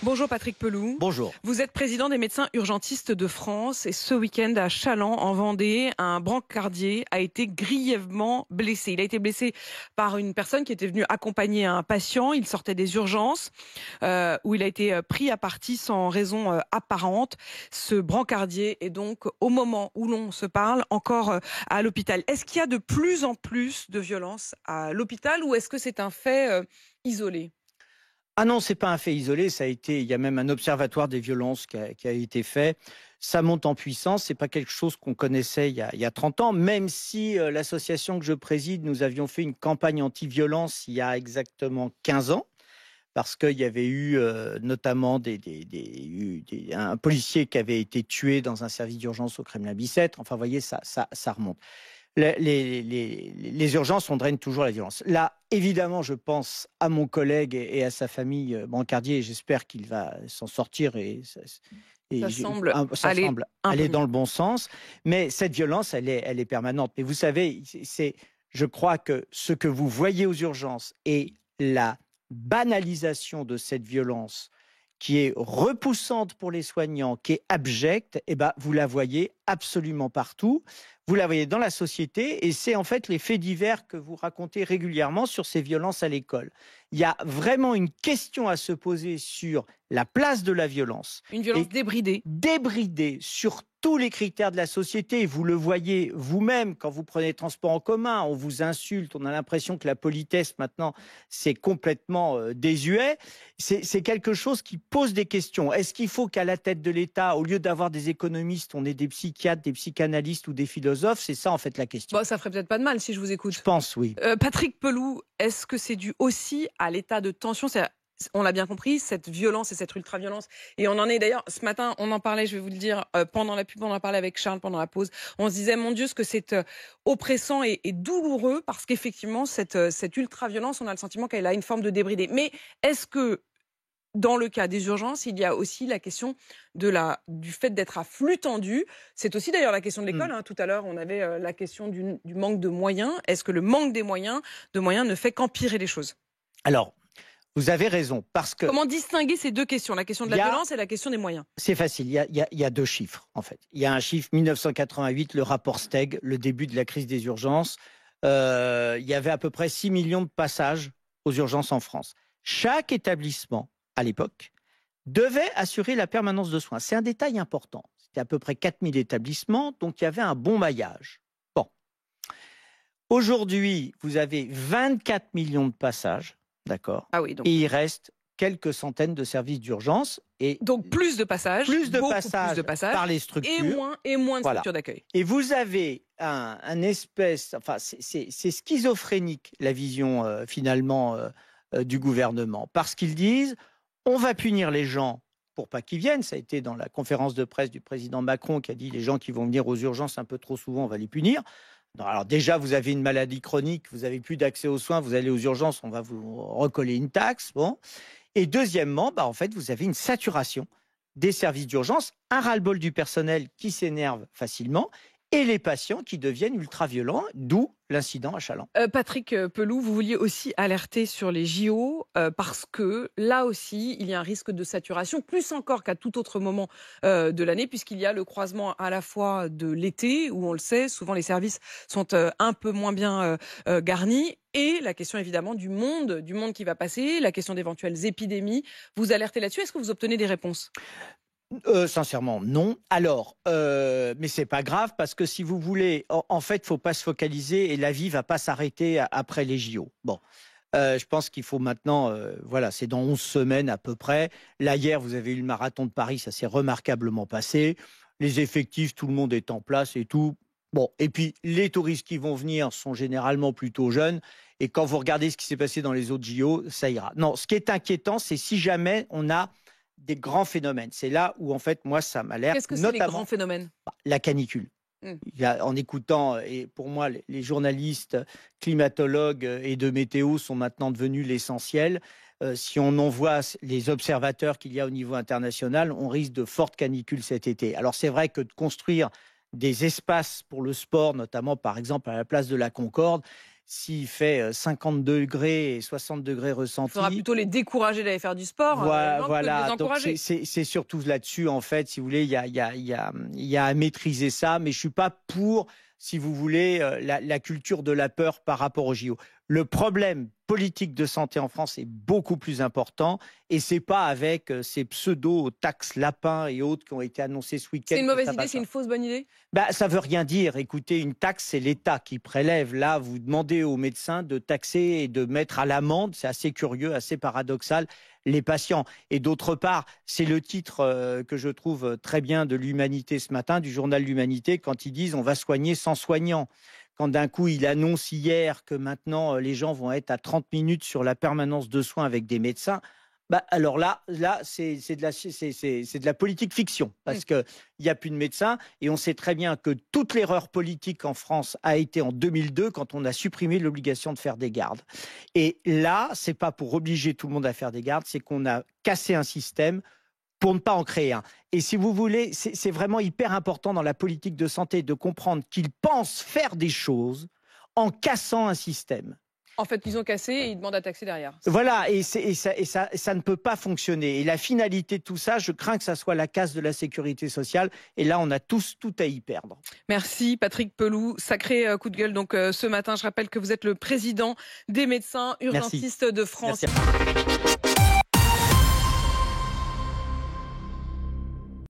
Bonjour Patrick Pelou. Bonjour. Vous êtes président des médecins urgentistes de France et ce week-end à Challans, en Vendée, un brancardier a été grièvement blessé. Il a été blessé par une personne qui était venue accompagner un patient. Il sortait des urgences où il a été pris à partie sans raison apparente. Ce brancardier est donc, au moment où l'on se parle, encore à l'hôpital. Est-ce qu'il y a de plus en plus de violences à l'hôpital ou est-ce que c'est un fait isolé ? Ah non, c'est pas un fait isolé, il y a même un observatoire des violences qui a été fait. Ça monte en puissance, c'est pas quelque chose qu'on connaissait il y a 30 ans, même si l'association que je préside, nous avions fait une campagne anti-violence il y a exactement 15 ans, parce qu'il y avait eu notamment un policier qui avait été tué dans un service d'urgence au Kremlin-Bicêtre. Enfin, vous voyez, ça remonte. Les urgences, on draine toujours la violence. Là, évidemment, je pense à mon collègue et à sa famille brancardier, et j'espère qu'il va s'en sortir Ça semble aller dans le bon sens. Mais cette violence, elle est permanente. Mais vous savez, je crois que ce que vous voyez aux urgences et la banalisation de cette violence qui est repoussante pour les soignants, qui est abjecte, eh ben, vous la voyez absolument partout. Vous la voyez dans la société et c'est en fait les faits divers que vous racontez régulièrement sur ces violences à l'école. Il y a vraiment une question à se poser sur la place de la violence. Une violence débridée. Débridée sur tous les critères de la société. Vous le voyez vous-même quand vous prenez le transport en commun, on vous insulte, on a l'impression que la politesse maintenant c'est complètement désuet. C'est quelque chose qui pose des questions. Est-ce qu'il faut qu'à la tête de l'État, au lieu d'avoir des économistes, on ait des psychiatres, des psychanalystes ou des philosophes? C'est ça en fait la question. Bon, ça ferait peut-être pas de mal si je vous écoute. Je pense, oui. Patrick Pelou, est-ce que c'est dû aussi à l'état de tension? On l'a bien compris, cette violence et cette ultra-violence. Et on en est d'ailleurs, ce matin, on en parlait, je vais vous le dire, pendant la pub, on en parlait avec Charles pendant la pause. On se disait, mon Dieu, ce que c'est oppressant et douloureux, parce qu'effectivement, cette ultra-violence, on a le sentiment qu'elle a une forme de débridé. Mais est-ce que, dans le cas des urgences, il y a aussi la question du fait d'être à flux tendu. C'est aussi d'ailleurs la question de l'école. Tout à l'heure, on avait la question du manque de moyens. Est-ce que le manque des moyens ne fait qu'empirer les choses? Alors, vous avez raison, parce que... Comment distinguer ces deux questions, la question de la violence et la question des moyens? C'est facile, il y a deux chiffres, en fait. Il y a un chiffre, 1988, le rapport Steg, le début de la crise des urgences. Il y avait à peu près 6 millions de passages aux urgences en France. Chaque établissement, à l'époque, devait assurer la permanence de soins. C'est un détail important. C'était à peu près 4000 établissements, donc il y avait un bon maillage. Bon. Aujourd'hui, vous avez 24 millions de passages. D'accord. Ah oui, donc... Et il reste quelques centaines de services d'urgence. Donc plus de passages, plus de passages par les structures. Et moins de structures d'accueil. Et vous avez un espèce... Enfin, c'est schizophrénique, la vision finalement du gouvernement. Parce qu'ils disent, on va punir les gens pour pas qu'ils viennent. Ça a été dans la conférence de presse du président Macron qui a dit, les gens qui vont venir aux urgences un peu trop souvent, on va les punir. Non, alors déjà, vous avez une maladie chronique, vous n'avez plus d'accès aux soins, vous allez aux urgences, on va vous recoller une taxe. Bon. Et deuxièmement, en fait, vous avez une saturation des services d'urgence, un ras-le-bol du personnel qui s'énerve facilement et les patients qui deviennent ultra-violents, d'où l'incident à Challans. Patrick Pelou, vous vouliez aussi alerter sur les JO parce que là aussi, il y a un risque de saturation, plus encore qu'à tout autre moment de l'année, puisqu'il y a le croisement à la fois de l'été, où on le sait, souvent les services sont un peu moins bien garnis, et la question évidemment du monde qui va passer, la question d'éventuelles épidémies. Vous alertez là-dessus, est-ce que vous obtenez des réponses ? Sincèrement, non. Alors, mais c'est pas grave parce que si vous voulez, en fait, faut pas se focaliser et la vie va pas s'arrêter après les JO. Bon, je pense qu'il faut maintenant, voilà, c'est dans 11 semaines à peu près. Là, hier, vous avez eu le marathon de Paris, ça s'est remarquablement passé. Les effectifs, tout le monde est en place et tout. Bon, et puis les touristes qui vont venir sont généralement plutôt jeunes. Et quand vous regardez ce qui s'est passé dans les autres JO, ça ira. Non, ce qui est inquiétant, c'est si jamais on a des grands phénomènes. C'est là où, en fait, moi, ça m'alerte. Qu'est-ce que c'est les grands phénomènes? La canicule. En écoutant, et pour moi, les journalistes, climatologues et de météo sont maintenant devenus l'essentiel. Si on en voit les observateurs qu'il y a au niveau international, on risque de fortes canicules cet été. Alors, c'est vrai que de construire des espaces pour le sport, notamment, par exemple, à la place de la Concorde, s'il fait 50 degrés et 60 degrés Il ressentis. faudra plutôt les décourager d'aller faire du sport, que de les Donc encourager. c'est surtout là-dessus, en fait, si vous voulez, il y a à maîtriser ça, mais je suis pas pour, si vous voulez, la culture de la peur par rapport aux JO. Le problème politique de santé en France est beaucoup plus important, et c'est pas avec ces pseudo-taxes lapins et autres qui ont été annoncés ce week-end. C'est une que mauvaise ça idée, passe. c'est une fausse bonne idée? Ça veut rien dire. Écoutez, une taxe, c'est l'État qui prélève. Là, vous demandez aux médecins de taxer et de mettre à l'amende, c'est assez curieux, assez paradoxal, les patients. Et d'autre part, c'est le titre que je trouve très bien de l'Humanité ce matin, du journal L'Humanité, quand ils disent on va soigner sans soignant. Quand d'un coup, il annonce hier que maintenant, les gens vont être à 30 minutes sur la permanence de soins avec des médecins. Alors là, c'est de la politique fiction, parce qu'il n'y a plus de médecins, et on sait très bien que toute l'erreur politique en France a été en 2002, quand on a supprimé l'obligation de faire des gardes. Et là, c'est pas pour obliger tout le monde à faire des gardes, c'est qu'on a cassé un système pour ne pas en créer un. Et si vous voulez, c'est vraiment hyper important dans la politique de santé de comprendre qu'ils pensent faire des choses en cassant un système. En fait, ils ont cassé et ils demandent à taxer derrière. Voilà, et ça ne peut pas fonctionner. Et la finalité de tout ça, je crains que ça soit la casse de la sécurité sociale. Et là, on a tous tout à y perdre. Merci Patrick Pelloux. Sacré coup de gueule donc ce matin. Je rappelle que vous êtes le président des médecins urgentistes de France. Merci.